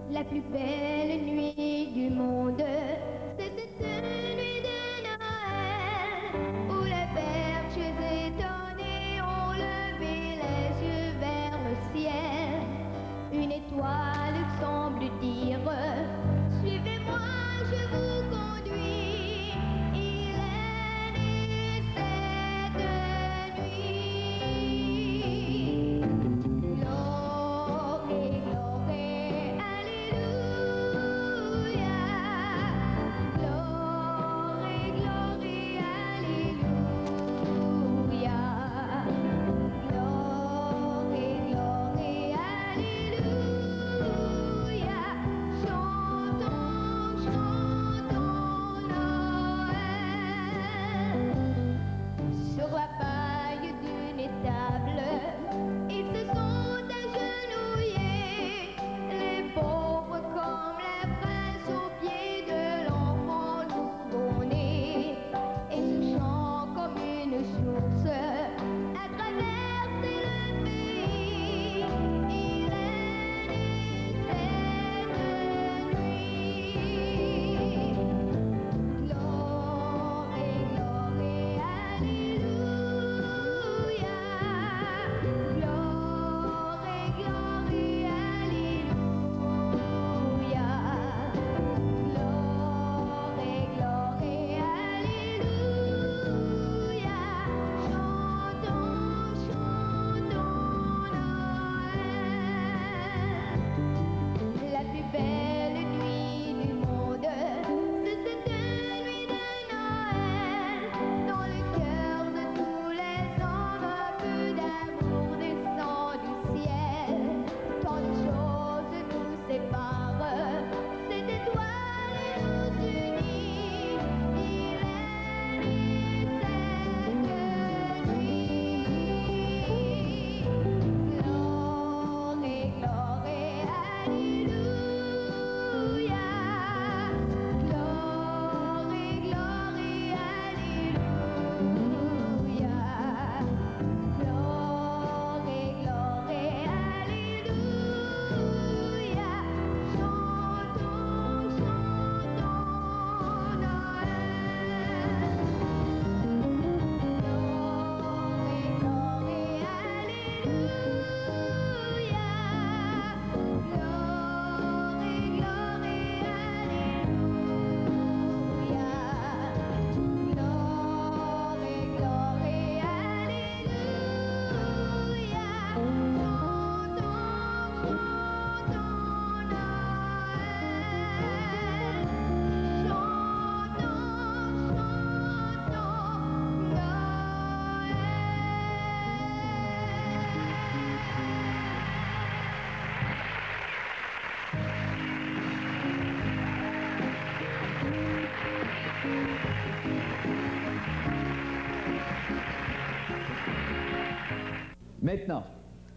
La plus belle nuit du monde, c'était une nuit de Noël, où les bergers étonnés ont levé les yeux vers le ciel. Une étoile semble dire, suivez-moi, je vous conduis. Il est né cette nuit. Gloire, gloire, alléluia. Gloire, gloire, alléluia. Gloire, gloire, alléluia. Chantons, chantons Noël. Sur la paille d'une étable, ils se sont agenouillés, les pauvres comme les princes aux pieds de l'enfant nouveau-né. Et ce chant comme une source a traversé le pays. Il est né cette nuit. Gloire, gloire, alléluia. Gloire, gloire, alléluia. Gloire, gloire, alléluia. Chantons, chantons Noël. La plus belle nuit du monde, c'est cette nuit de Noël. Dans le cœur de tous les hommes, un peu d'amour descend du ciel. Tant de choses nous séparent, cette étoile nous unit. Il est né cette nuit. Gloire, gloire, alléluia. Gloire, gloire, alléluia. Gloire, gloire, alléluia. Chantons, chantons Noël. Gloire, gloire, alléluia. Gloire, gloire, alléluia. Maintenant,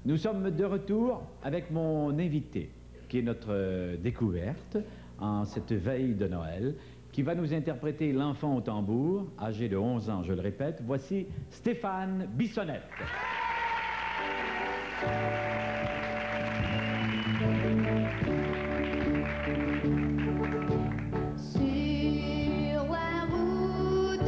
nous sommes de retour avec mon invité, qui est notre découverte en cette veille de Noël, qui va nous interpréter l'enfant au tambour, âgé de 11 ans, je le répète. Voici Stéphane Bissonnette. Sur la route,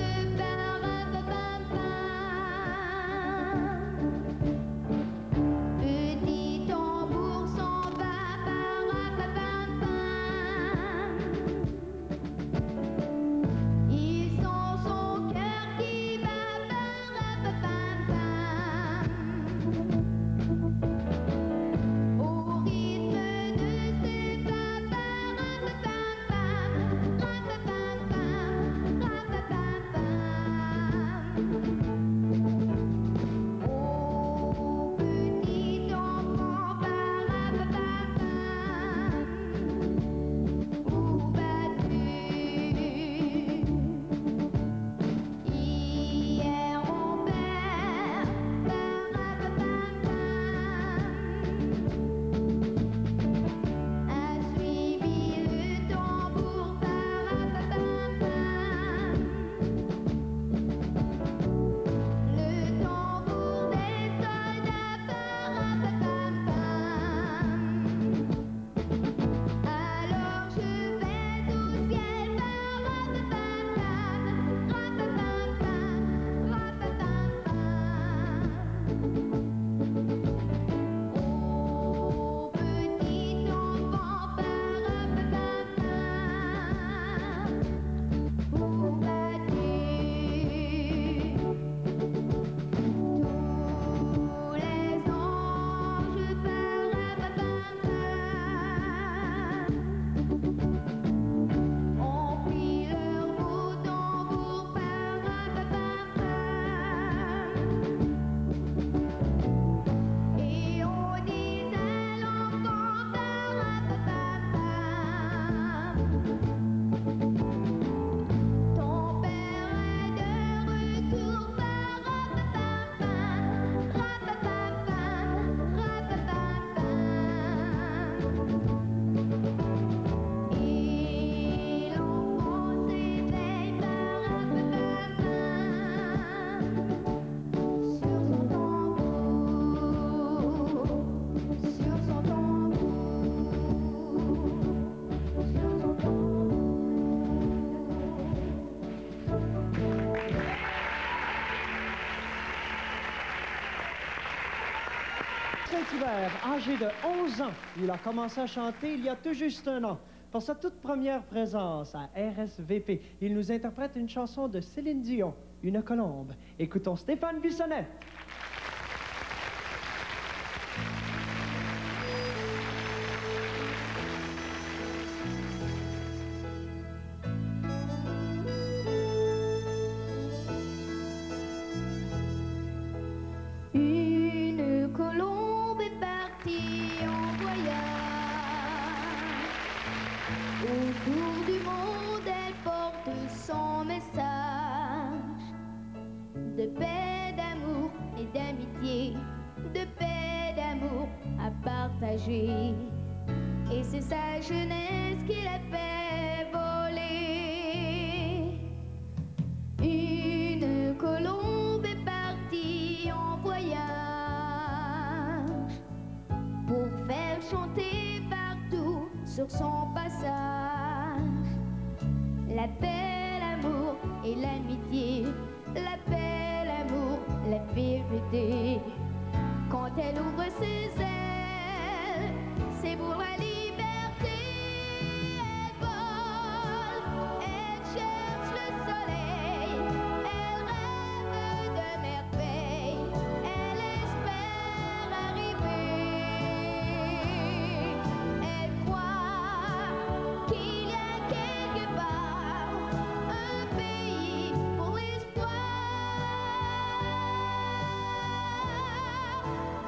petit tambour s'en va, il sent son cœur qui bat, Saint-Hubert, âgé de 11 ans. Il a commencé à chanter il y a tout juste un an. Pour sa toute première présence à RSVP, il nous interprète une chanson de Céline Dion, Une colombe. Écoutons Stéphane Bissonnette. Une colombe est partie en voyage. Autour du monde, elle porte son message de paix, d'amour et d'amitié, de paix, d'amour à partager. Et c'est sa jeunesse qui l'a fait voler. Une colombe est partie en voyage pour faire chanter partout sur son passage la paix, l'amour et l'amitié, la paix, l'amour, la vérité. Quand elle ouvre ses ailes, c'est pour la liberté. Elle vole, elle cherche le soleil, elle rêve de merveilles, elle espère arriver. Elle croit qu'il y a quelque part un pays pour l'espoir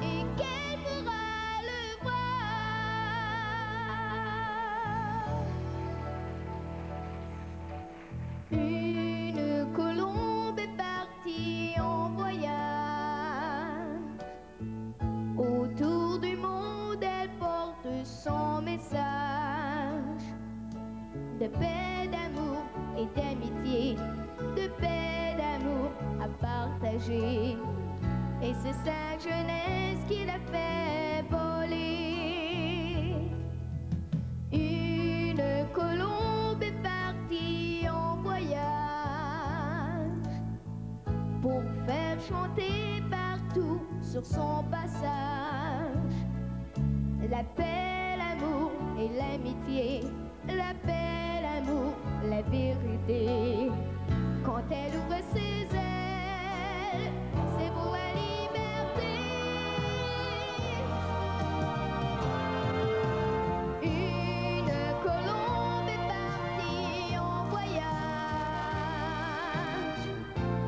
et qu'elle pourra le voir. Une colombe est partie en voyage. Autour du monde, elle porte son message de paix, d'amour et d'amitié, de paix, d'amour à partager. Et c'est sa jeunesse qui l'a fait voler. Une colombe est partie en voyage pour faire chanter partout sur son passage la paix, l'amour et l'amitié, la paix, l'amour, la vérité. Quand elle ouvre ses ailes, c'est pour la liberté. Une colombe est partie en voyage.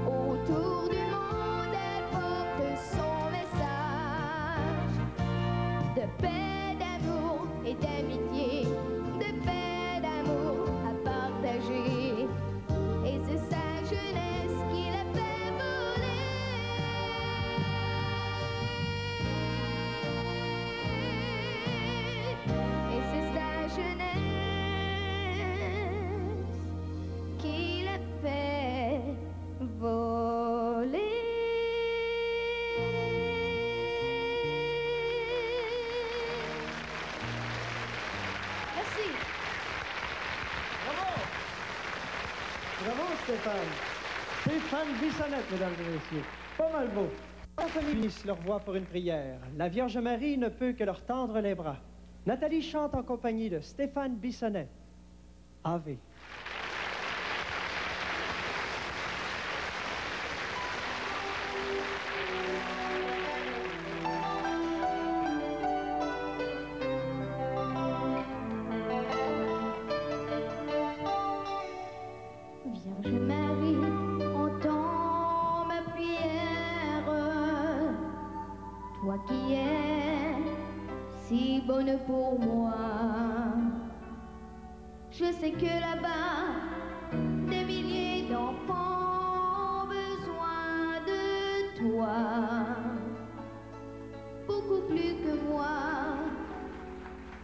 Autour du monde, elle porte son message de paix, d'amour et d'amitié, de paix, d'amour à partager. Et c'est sa jeunesse qui l'a fait voler. Et c'est sa jeunesse qui l'a fait voler. Merci. Bravo! Bravo, Stéphane. Stéphane Bissonnette, mesdames et messieurs. Pas mal beau. En famille unissent leur voix pour une prière. La Vierge Marie ne peut que leur tendre les bras. Nathalie chante en compagnie de Stéphane Bissonnette. Ave. Vierge Marie, entends ma prière, toi qui es si bonne pour moi. Je sais que là-bas, des milliers d'enfants ont besoin de toi, beaucoup plus que moi.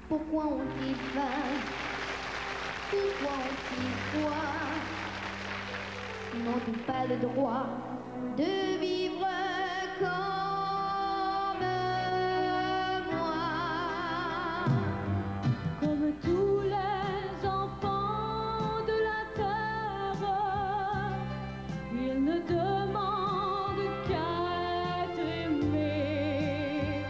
Pourquoi ont-ils faim? Pourquoi ont-ils froid? N'ont-ils pas le droit de vivre comme moi? Comme tous les enfants de la terre, ils ne demandent qu'à être aimés.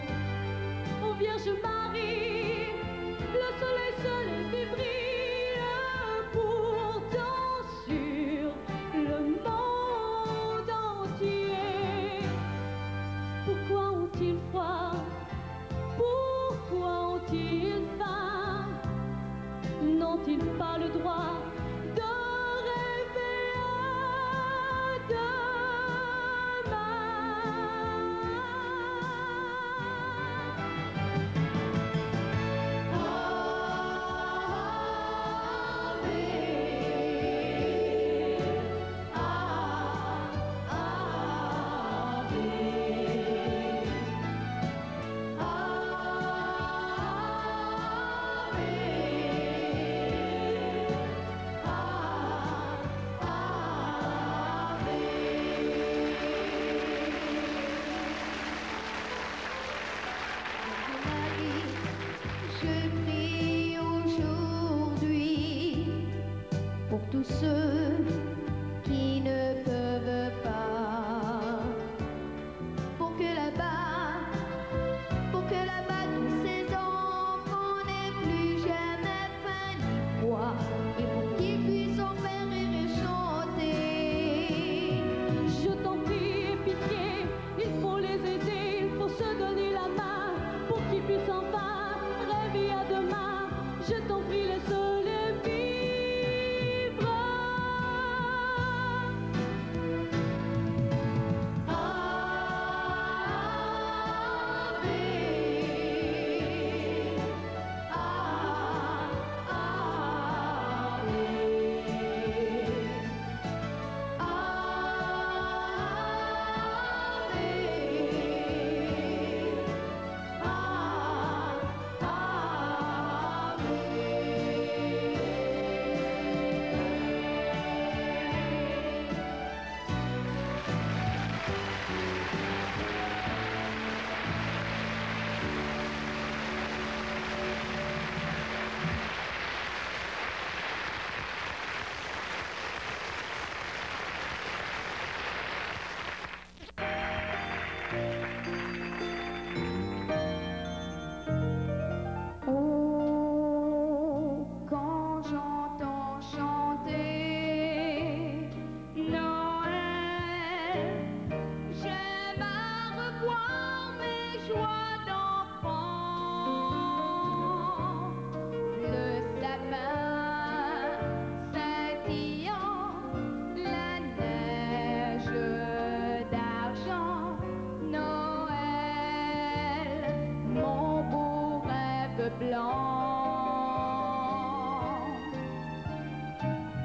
blanc.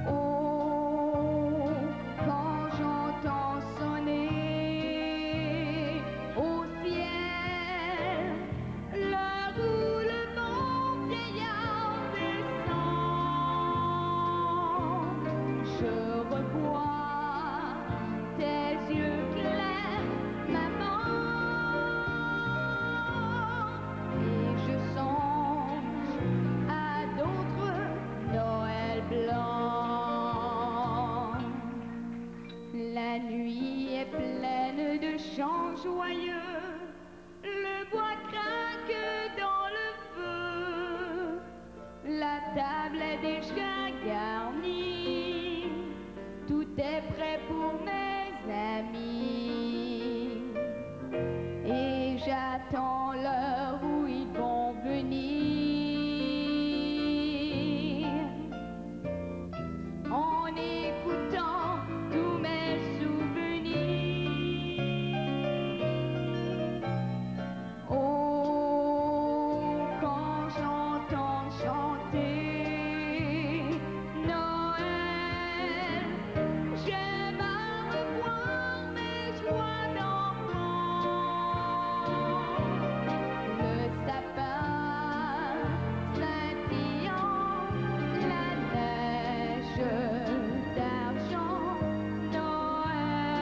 Oh, quand j'entends sonner au ciel l'heure où le bon vieillard descend, je revois tes yeux clairs, maman, et je songe à d'autres Noël blancs. La nuit est pleine de chants joyeux, le bois craque dans le feu, la table est déjà garnie, tout est prêt pour mes amis, et j'attends l'heure où ils vont venir, en écoutant tous mes souvenirs. Oh, quand j'entends chanter Noël, j'aime à revoir mes joies d'enfant. Le sapin scintillant, la neige d'argent, Noël,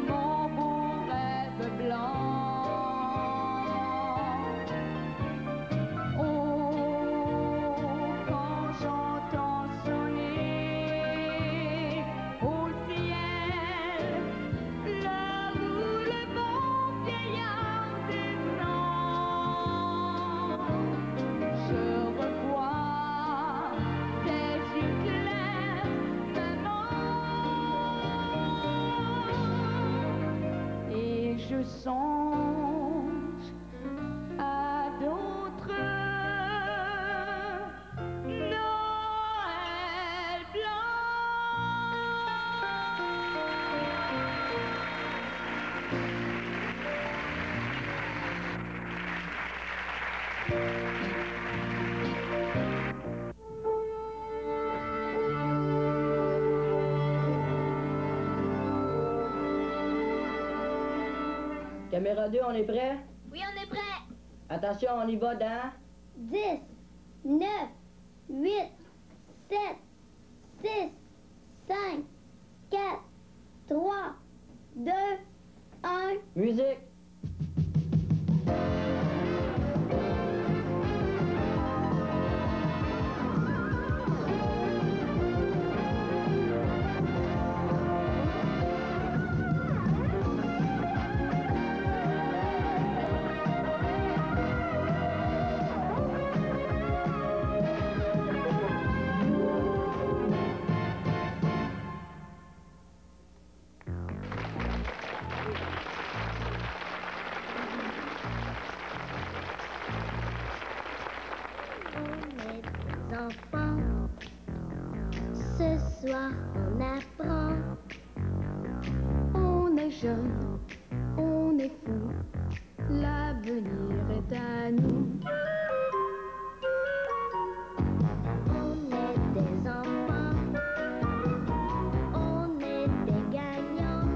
mon beau rêve blanc. Oh, quand j'entends sonner au ciel l'heure où le bon vieillard descend, je revois tes yeux clairs, maman, et je songe à d'autres Noël Caméra 2, on est prêt? Oui, on est prêt. Attention, on y va dans... 10, 9, 8, 7, 6, 5, 4, 3, 2, 1. Musique! Enfants, ce soir on apprend. On est jeune, on est fou, l'avenir est à nous. On est des enfants, on est des gagnants.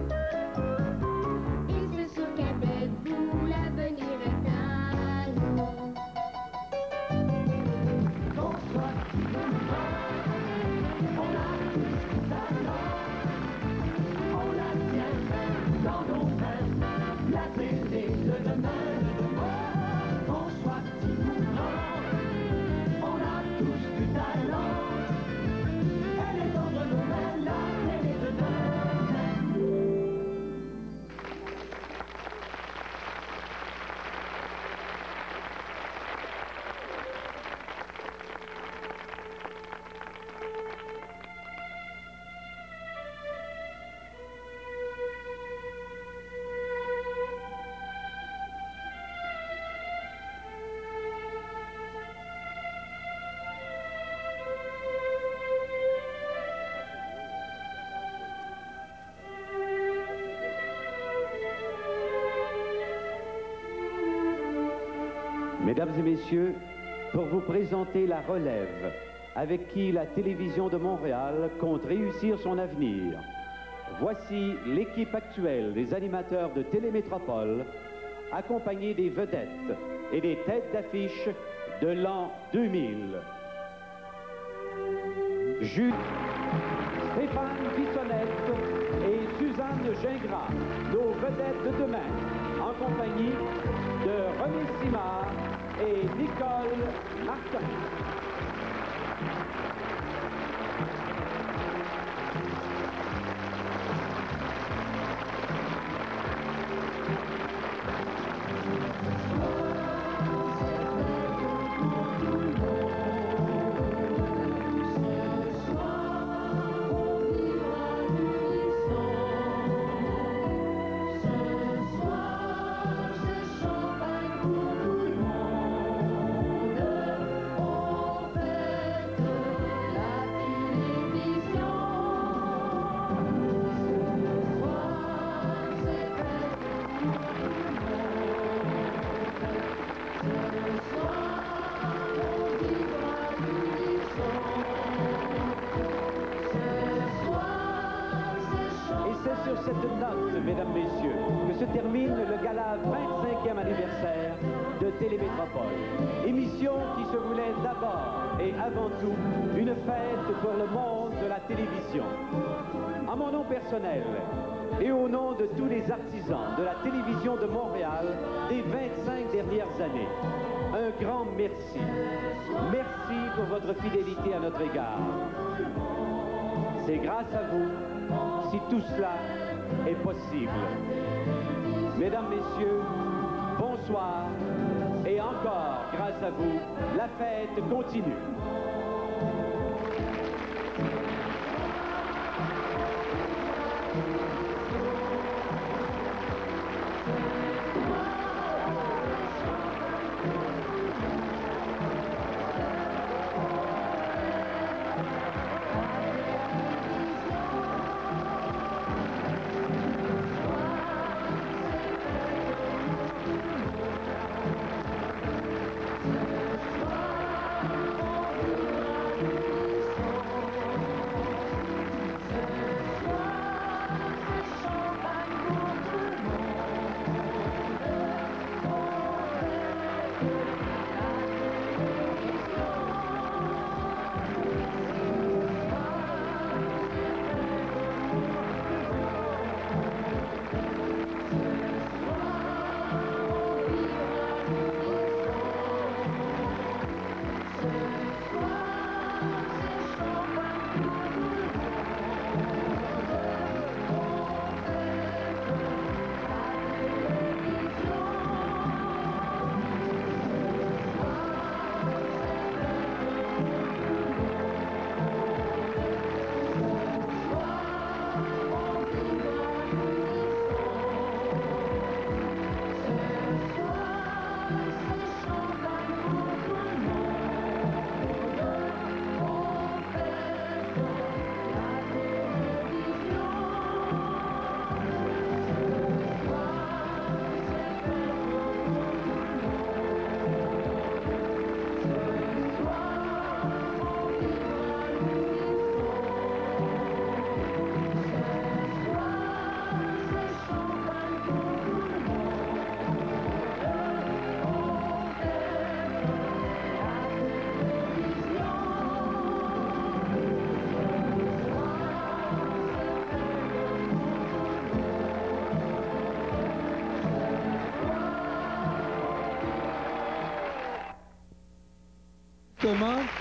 Et c'est sûr qu'avec vous, l'avenir est à nous. Dans nos mains, la télé, le domaine, le monde. Mesdames et messieurs, pour vous présenter la relève avec qui la télévision de Montréal compte réussir son avenir, voici l'équipe actuelle des animateurs de Télémétropole, accompagnée des vedettes et des têtes d'affiche de l'an 2000. Jules, Stéphane Bissonnette et Suzanne Gingras, nos vedettes de demain, en compagnie de René Simard et Nicole Martin. Mesdames, Messieurs, que se termine le gala 25e anniversaire de Télémétropole. Émission qui se voulait d'abord et avant tout une fête pour le monde de la télévision. En mon nom personnel et au nom de tous les artisans de la télévision de Montréal des 25 dernières années, un grand merci. Merci pour votre fidélité à notre égard. C'est grâce à vous si tout cela est possible. Mesdames, Messieurs, bonsoir et encore, grâce à vous, la fête continue.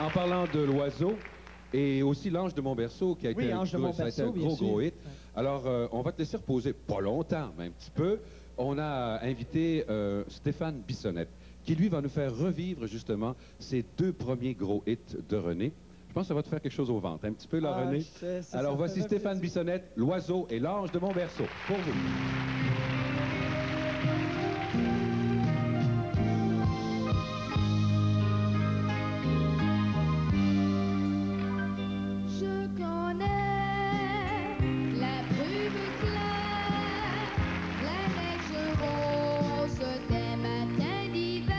En parlant de l'oiseau et aussi l'Ange de Montberceau qui a été un gros hit. Alors, on va te laisser reposer pas longtemps, mais un petit peu. On a invité Stéphane Bissonnette qui, lui, va nous faire revivre justement ses deux premiers gros hits de René. Je pense que ça va te faire quelque chose au ventre, un petit peu, là, René. Alors, voici Stéphane Bissonnette, l'oiseau et l'Ange de Montberceau. Pour vous. La neige rose des matins d'hiver.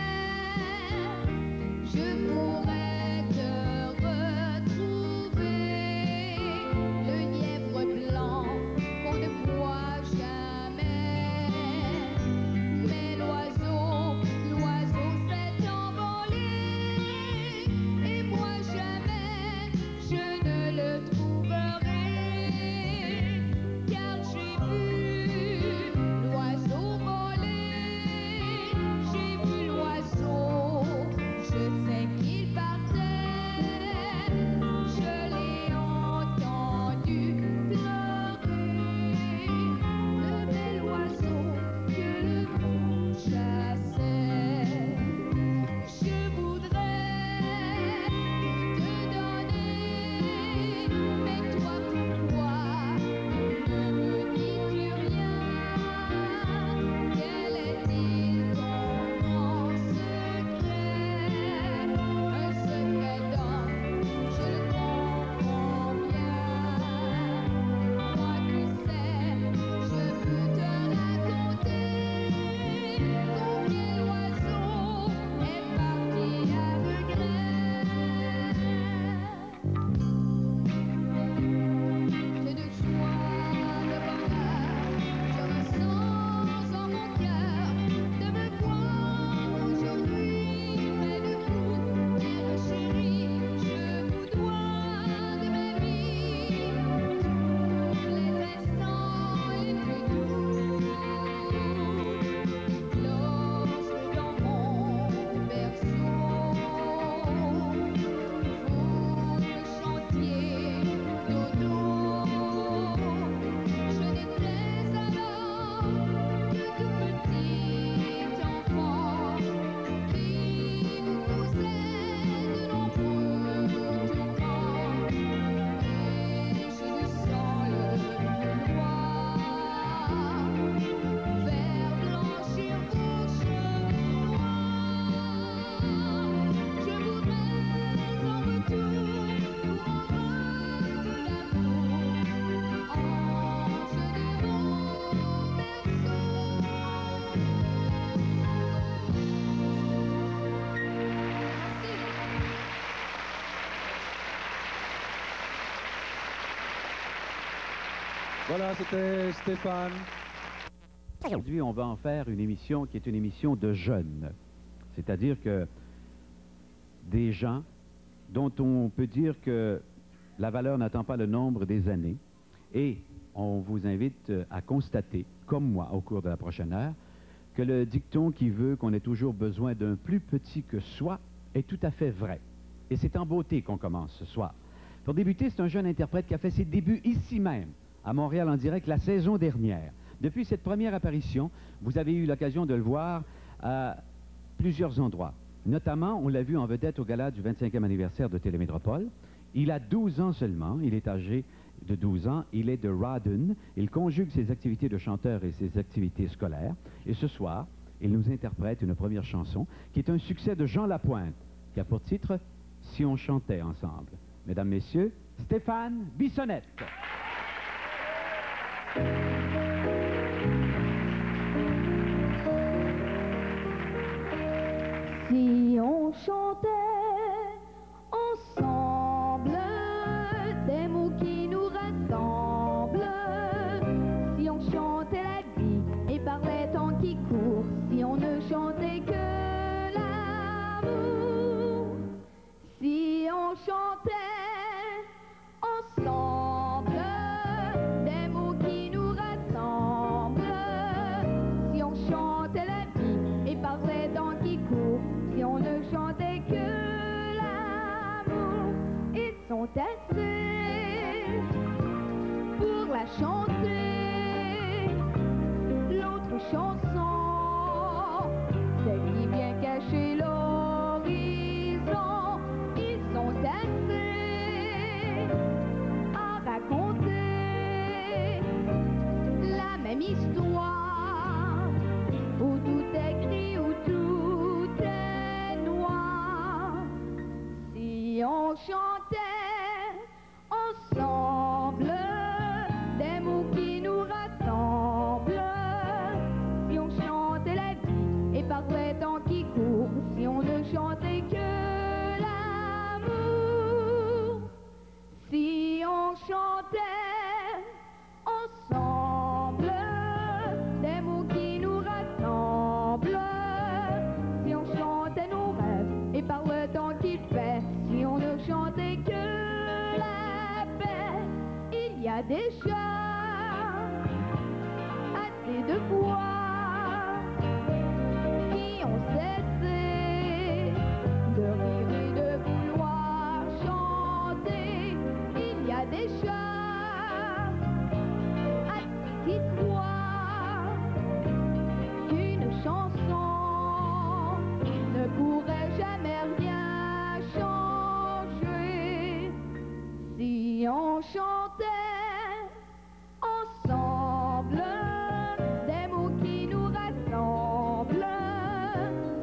Voilà, c'était Stéphane. Aujourd'hui, on va en faire une émission qui est une émission de jeunes. C'est-à-dire que des gens dont on peut dire que la valeur n'attend pas le nombre des années. Et on vous invite à constater, comme moi, au cours de la prochaine heure, que le dicton qui veut qu'on ait toujours besoin d'un plus petit que soi est tout à fait vrai. Et c'est en beauté qu'on commence ce soir. Pour débuter, c'est un jeune interprète qui a fait ses débuts ici même, à Montréal en direct, la saison dernière. Depuis cette première apparition, vous avez eu l'occasion de le voir à plusieurs endroits. Notamment, on l'a vu en vedette au gala du 25e anniversaire de Télémétropole. Il a 12 ans seulement, il est âgé de 12 ans, il est de Rawdon. Il conjugue ses activités de chanteur et ses activités scolaires. Et ce soir, il nous interprète une première chanson qui est un succès de Jean Lapointe, qui a pour titre « Si on chantait ensemble ». Mesdames, Messieurs, Stéphane Bissonnette. Si on chantait ensemble des mots qui nous rassemblent, si on chantait la vie et parlait tant qui court, si on ne chantait que l'amour, si on chantait ensemble des mots qui nous rassemblent, si on chantait la vie et parlait tant qui court, si on ne chantait que l'amour, ils sont assez pour la chanter. L'autre chanson, celle qui vient cacher l'horizon, ils sont assez à raconter la même histoire, où tout est gris, où tout est noir. Si on chantait ensemble des mots qui nous rassemblent, si on chantait la vie et parlait tant qui court, si on ne chantait que l'amour, si on chantait ensemble des mots qui nous rassemblent, si on chantait nos rêves et par le temps qu'il fait, si on ne chantait que la paix, il y a déjà assez de voix qui ont cessé de rire et de vouloir chanter. Il y a déjà assez qui croient qu'une chanson ne pourrait jamais rien changer. Si on chantait ensemble des mots qui nous rassemblent,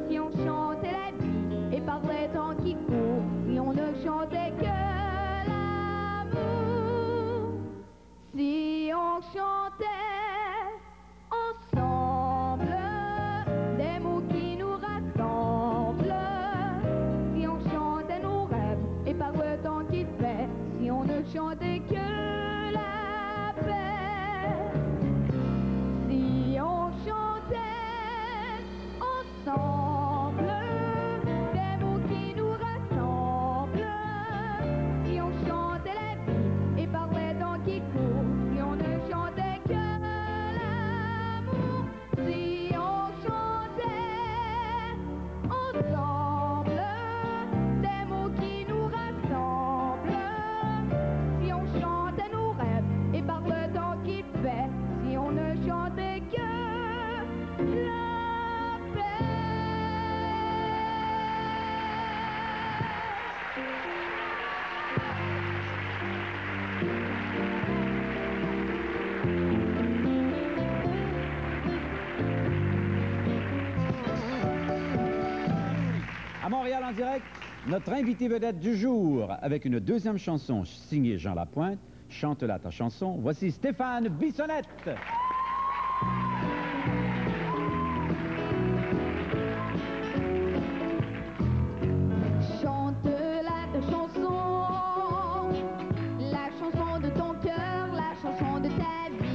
si on chantait la vie et parlait tant qui court, si on ne chantait que l'amour, si on chantait ensemble des mots qui nous rassemblent, si on chantait nos rêves et par le temps qu'il fait, si on ne chantait que la paix, si on chantait ensemble des mots qui nous rassemblent, si on chantait la vie et parlait tant qui court, si on ne chantait que l'amour, si on chantait ensemble des mots qui nous rassemblent, si on chantait nos rêves et par le temps qu'il fait, si on ne chantait que la À Montréal en direct, notre invité vedette du jour, avec une deuxième chanson signée Jean Lapointe, Chante-la ta chanson. Voici Stéphane Bissonnette. Chante-la ta chanson, la chanson de ton cœur, la chanson de ta vie.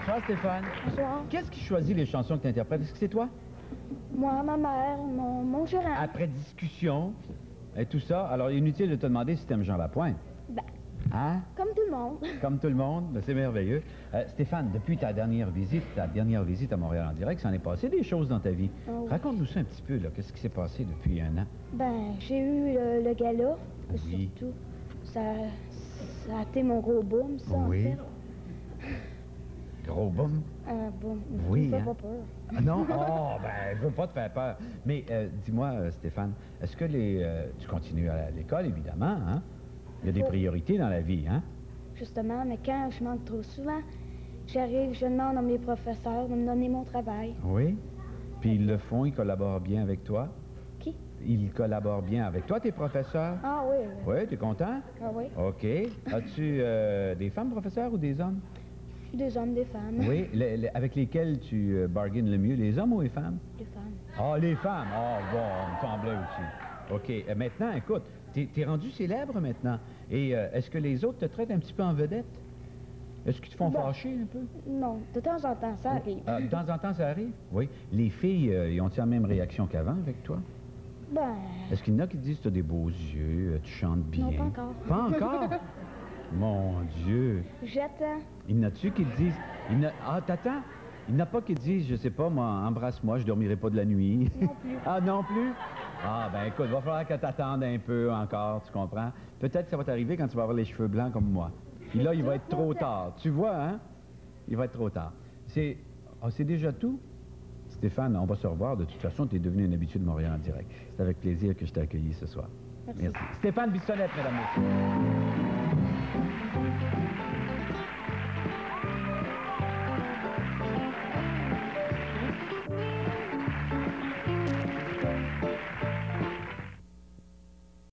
Bonsoir, Stéphane. Bonsoir. Qu'est-ce qui choisit les chansons que tu interprètes? Est-ce que c'est toi? Moi, ma mère, mon gérant. Après discussion et tout ça, alors inutile de te demander si tu aimes Jean Lapointe. Ben, Hein? comme tout le monde. Comme tout le monde, ben, c'est merveilleux. Stéphane, depuis ta dernière visite à Montréal en direct, ça en est passé des choses dans ta vie. Oh. Raconte-nous ça un petit peu, là. Qu'est-ce qui s'est passé depuis un an? Ben, j'ai eu le gala. Oui. Surtout, ça a été mon gros boom, ça, Oui. en fait. Gros boom? Boom. Oui, Ça me hein? fait pas peur. Ah non? Oh, ben, je veux pas te faire peur. Mais dis-moi, Stéphane, est-ce que tu continues à l'école, évidemment, hein? Il y a des priorités dans la vie, hein? Justement, mais quand je manque trop souvent, j'arrive, je demande à mes professeurs de me donner mon travail. Oui. Puis ils le font, ils collaborent bien avec toi? Qui? Ils collaborent bien avec toi, tes professeurs? Ah oui. Oui, t'es content? Ah oui. OK. As-tu des femmes professeurs ou des hommes? Des hommes, des femmes. Oui. Avec lesquels tu bargaines le mieux, les hommes ou les femmes? Des femmes. Ah, les femmes! Ah, bon, on me semblait aussi. OK. Maintenant, écoute, t'es rendu célèbre maintenant. Et est-ce que les autres te traitent un petit peu en vedette? Est-ce qu'ils te font fâcher un peu? Non, de temps en temps, ça arrive. De temps en temps, ça arrive? Oui. Les filles, ils ont-ils la même réaction qu'avant avec toi? Ben, Est-ce qu'il y en a qui te disent que tu as des beaux yeux, tu chantes bien? non, pas encore. Pas encore? Mon Dieu! J'attends. Il y en a-tu qui te disent... Ah, t'attends? Il n'y en a pas qui te disent, je sais pas, moi, embrasse-moi, je dormirai pas de la nuit. Non plus. Ah, non plus? Ah, ben écoute, il va falloir que t'attendes un peu encore, tu comprends? Peut-être que ça va t'arriver quand tu vas avoir les cheveux blancs comme moi. Puis là, il va être trop tard. Tu vois, hein? Il va être trop tard. C'est déjà tout? Stéphane, on va se revoir. De toute façon, tu es devenu un habitué de Montréal en direct. C'est avec plaisir que je t'ai accueilli ce soir. Merci. Stéphane Bissonnette, mesdames et messieurs.